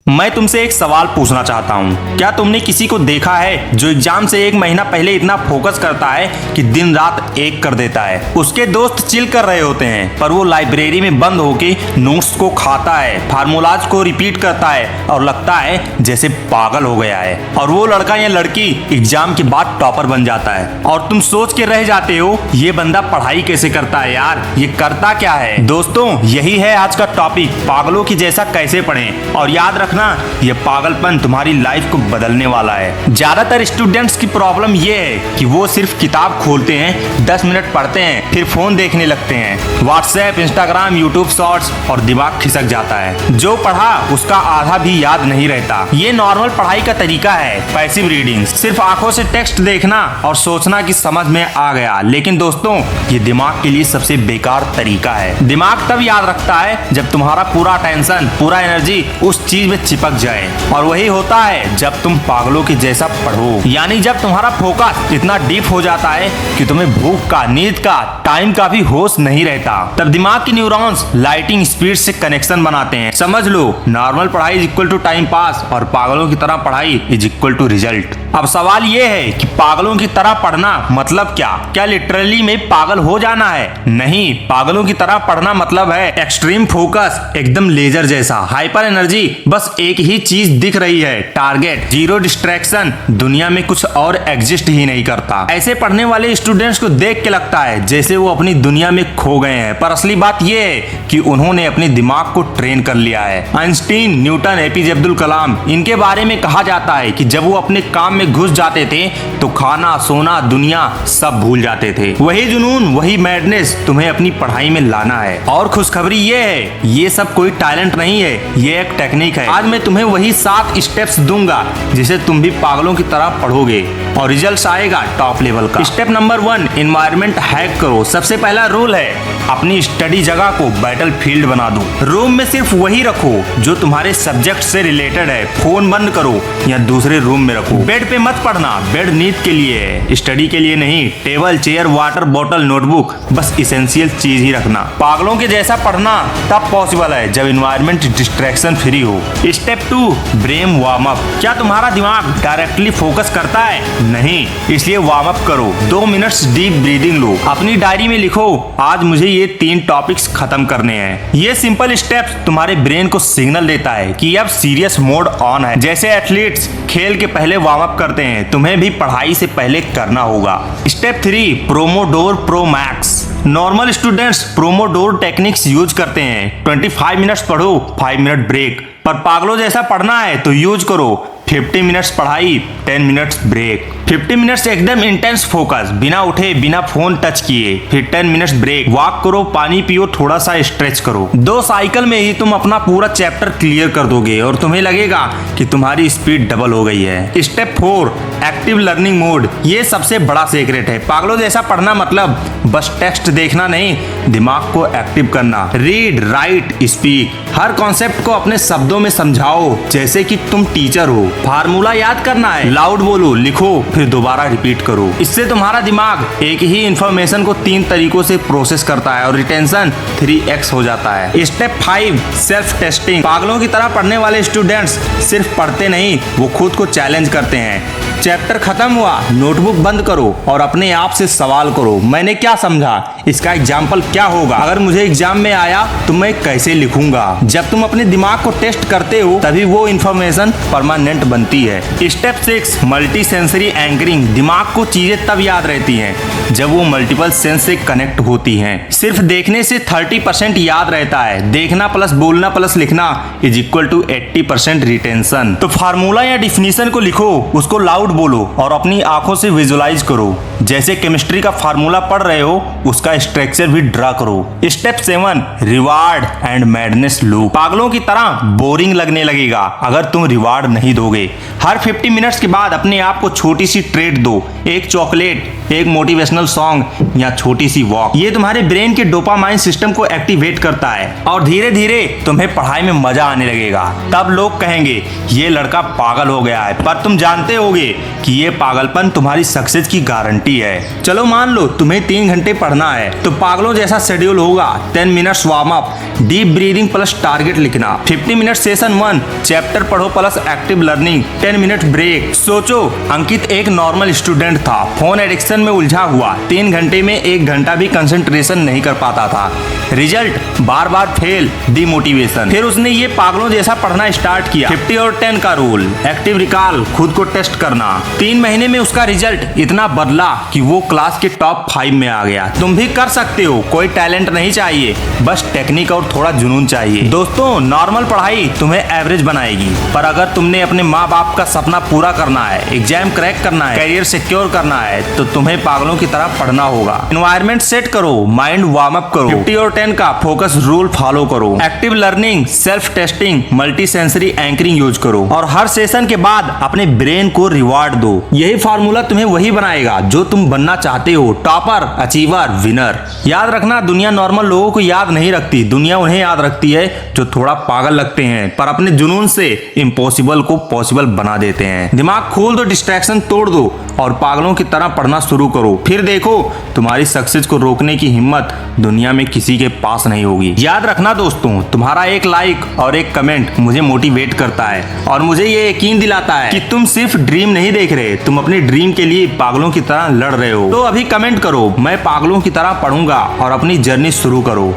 मैं तुमसे एक सवाल पूछना चाहता हूँ। क्या तुमने किसी को देखा है जो एग्जाम से एक महीना पहले इतना फोकस करता है कि दिन रात एक कर देता है? उसके दोस्त चिल कर रहे होते हैं पर वो लाइब्रेरी में बंद होके नोट्स को खाता है, फार्मूलाज को रिपीट करता है और लगता है जैसे पागल हो गया है। और वो लड़का या लड़की एग्जाम के बाद टॉपर बन जाता है और तुम सोच के रह जाते हो ये बंदा पढ़ाई कैसे करता है यार, ये करता क्या है? दोस्तों, यही है आज का टॉपिक, पागलों की जैसा कैसे पढ़ें। और याद रखना, ये पागलपन तुम्हारी लाइफ को बदलने वाला है। ज्यादातर स्टूडेंट्स की प्रॉब्लम ये है कि वो सिर्फ किताब खोलते हैं, 10 मिनट पढ़ते हैं, फिर फोन देखने लगते हैं, व्हाट्सएप, इंस्टाग्राम, यूट्यूब शॉर्ट्स, और दिमाग खिसक जाता है। जो पढ़ा उसका आधा भी याद नहीं रहता। ये नॉर्मल पढ़ाई का तरीका है, पैसिव रीडिंग, सिर्फ आंखों से टेक्स्ट देखना और सोचना कि समझ में आ गया। लेकिन दोस्तों, ये दिमाग के लिए सबसे बेकार तरीका है। दिमाग तब याद रखता है जब तुम्हारा पूरा टेंशन, पूरा एनर्जी उस चीज में चिपक जाए, और वही होता है जब तुम पागलों के जैसा पढ़ो। यानी जब तुम्हारा फोकस इतना डीप हो जाता है कि तुम्हें भूख का, नींद का, टाइम का भी होश नहीं रहता। तब दिमाग के न्यूरॉन्स लाइटिंग स्पीड से कनेक्शन बनाते हैं। समझ लो, नॉर्मल पढ़ाई is equal to time pass और पागलों की तरह पढ़ाई इज इक्वल टू रिजल्ट। अब सवाल ये है कि पागलों की तरह पढ़ना मतलब क्या? क्या लिटरली में पागल हो जाना है? नहीं, पागलों की तरह पढ़ना मतलब है एक्सट्रीम फोकस, एकदम लेजर जैसा, हाइपर एनर्जी, बस एक ही चीज दिख रही है, टारगेट, जीरो डिस्ट्रैक्शन, दुनिया में कुछ और एग्जिस्ट ही नहीं करता। ऐसे पढ़ने वाले स्टूडेंट्स को देख के लगता है जैसे वो अपनी दुनिया में खो गए हैं, पर असली बात ये है कि उन्होंने अपने दिमाग को ट्रेन कर लिया है। Einstein, Newton, APJ Abdul Kalam, इनके बारे में कहा जाता है कि जब वो अपने काम में घुस जाते थे तो खाना, सोना, दुनिया सब भूल जाते थे। वही जुनून, वही मैडनेस तुम्हें अपनी पढ़ाई में लाना है। और खुशखबरी ये है, ये सब कोई टैलेंट नहीं है, ये एक टेक्निक है। आज मैं तुम्हें वही 7 स्टेप्स दूंगा जिसे तुम भी पागलों की तरह पढ़ोगे और रिजल्ट आएगा टॉप लेवल का। स्टेप नंबर 1, एनवायरनमेंट हैक करो। सबसे पहला रूल है अपनी स्टडी जगह को बैटल फील्ड बना दो। रूम में सिर्फ वही रखो जो तुम्हारे सब्जेक्ट से रिलेटेड है। फोन बंद करो या दूसरे रूम में रखो। बेड पे मत पढ़ना, बेड नींद के लिए है, स्टडी के लिए नहीं। Table, chair, water bottle, notebook, बस इसेंशियल चीज ही रखना। पागलों के जैसा पढ़ना तब पॉसिबल है जब एनवायरनमेंट डिस्ट्रैक्शन फ्री हो। Step 2, brain warm up. क्या तुम्हारा दिमाग डायरेक्टली फोकस करता है? नहीं, इसलिए वार्म अप करो। 2 मिनट्स डीप ब्रीदिंग लो। अपनी डायरी में लिखो, आज मुझे ये 3 टॉपिक्स खत्म करने हैं। ये सिंपल स्टेप्स तुम्हारे ब्रेन को सिग्नल देता है कि अब सीरियस मोड ऑन है। जैसे एथलीट्स खेल के पहले वार्म अप करते हैं, तुम्हें भी पढ़ाई से पहले करना होगा। Step 3, pomodoro pro max. Normal students pomodoro techniques use करते हैं। 25 मिनट्स पढ़ो, 5 मिनट ब्रेक। पर पागलों जैसा पढ़ना है तो यूज करो 50 मिनट्स पढ़ाई, 10 मिनट्स ब्रेक। 50 मिनट्स एकदम इंटेंस फोकस, बिना उठे, बिना फोन टच किए, फिर 10 मिनट्स ब्रेक। वॉक करो, पानी पियो, थोड़ा सा स्ट्रेच करो। 2 साइकिल में ही तुम अपना पूरा चैप्टर क्लियर कर दोगे और तुम्हें लगेगा कि तुम्हारी स्पीड डबल हो गई है। Step 4, active learning mode. ये सबसे बड़ा सीक्रेट है। पागलों जैसा पढ़ना मतलब बस टेक्स्ट देखना नहीं, दिमाग को एक्टिव करना। Read, write, speak. हर कॉन्सेप्ट को अपने शब्दों में समझाओ जैसे कि तुम टीचर हो। फार्मूला याद करना है, लाउड बोलो, लिखो, फिर दोबारा रिपीट करो। इससे तुम्हारा दिमाग एक ही इंफॉर्मेशन को 3 तरीकों से प्रोसेस करता है और रिटेंशन 3x हो जाता है। Step 5, self testing. पागलों की तरह पढ़ने वाले स्टूडेंट्स सिर्फ पढ़ते नहीं, वो खुद को चैलेंज करते हैं। चैप्टर खत्म हुआ, नोटबुक बंद करो और अपने आप से सवाल करो, मैंने क्या समझा, इसका एग्जाम्पल क्या होगा, अगर मुझे एग्जाम में आया तो मैं कैसे लिखूंगा। जब तुम अपने दिमाग को टेस्ट करते हो तभी वो इंफॉर्मेशन परमानेंट बनती है। Step 6, multi sensory anchoring. दिमाग को चीजें तब याद रहती हैं जब वो मल्टीपल सेंस से कनेक्ट होती हैं। सिर्फ देखने से 30% याद रहता है, देखना प्लस बोलना प्लस लिखना इज इक्वल टू 80% रिटेंशन। तो फार्मूला या डिफिनीशन को लिखो, उसको लाउड बोलो और अपनी आंखों से विजुलाइज करो। जैसे केमिस्ट्री का फार्मूला पढ़ रहे हो, उसका स्ट्रक्चर भी ड्रा करो। Step 7, reward and madness loop. पागलों की तरह बोरिंग लगने लगेगा अगर तुम रिवार्ड नहीं दोगे। हर 50 मिनट्स के बाद अपने आप को छोटी सी ट्रीट दो, एक चॉकलेट, एक मोटिवेशनल सॉन्ग या छोटी सी वॉक। ये तुम्हारे ब्रेन के डोपामाइन सिस्टम को एक्टिवेट करता है और धीरे धीरे तुम्हें पढ़ाई में मजा आने लगेगा। तब लोग कहेंगे ये लड़का पागल हो गया है, पर तुम जानते होगे कि ये पागलपन तुम्हारी सक्सेस की गारंटी है। चलो मान लो तुम्हें 3 घंटे पढ़ना है तो पागलों जैसा शेड्यूल होगा। 10 minutes warm up, deep breathing plus target लिखना, 50 मिनट सेशन 1 चैप्टर पढ़ो plus active learning, 10 minute break. सोचो अंकित एक नॉर्मल स्टूडेंट था, फोन एडिक्शन में उलझा हुआ, 3 घंटे में 1 घंटा भी कंसंट्रेशन नहीं कर पाता था। रिजल्ट बार बार फेल, डिमोटिवेशन। फिर उसने ये पागलों जैसा पढ़ना स्टार्ट किया। 50 और 10 का रूल, एक्टिव रिकॉल, खुद को टेस्ट करना। 3 महीने में उसका रिजल्ट इतना बदला कि वो क्लास के टॉप 5 में आ गया। तुम भी कर सकते हो, कोई टैलेंट नहीं चाहिए, बस टेक्निक और थोड़ा जुनून चाहिए। दोस्तों नॉर्मल पढ़ाई तुम्हें एवरेज बनाएगी, पर अगर तुमने अपने माँ बाप का सपना पूरा करना है, एग्जाम क्रैक करना है, करियर सिक्योर करना है, तो तुम्हें पागलों की तरह पढ़ना होगा। एनवायरनमेंट सेट करो, माइंड वार्म अप करो, 50 और 10 का फोकस रूल फॉलो करो, active learning, self testing, multi sensory anchoring use करो और हर सेशन के बाद अपने ब्रेन को रिवार्ड दो। यही फार्मूला तुम्हें वही बनाएगा जो तुम बनना चाहते हो, टॉपर, अचीवर, विनर। याद रखना दुनिया नॉर्मल लोगों को याद नहीं रखती, दुनिया उन्हें याद रखती है जो थोड़ा पागल लगते हैं पर अपने जुनून से इम्पॉसिबल को पॉसिबल बना देते हैं। दिमाग खोल दो, डिस्ट्रैक्शन तोड़ दो और पागलों की तरह पढ़ना शुरू करो। फिर देखो तुम्हारी सक्सेस को रोकने की हिम्मत दुनिया में किसी के पास नहीं होगी। याद रखना दोस्तों, तुम्हारा एक लाइक और एक कमेंट मुझे मोटिवेट करता है और मुझे ये यकीन दिलाता है कि तुम सिर्फ ड्रीम नहीं देख रहे, तुम अपने ड्रीम के लिए पागलों की तरह लड़ रहे हो। तो अभी कमेंट करो, मैं पागलों की तरह पढ़ूंगा और अपनी जर्नी शुरू करो।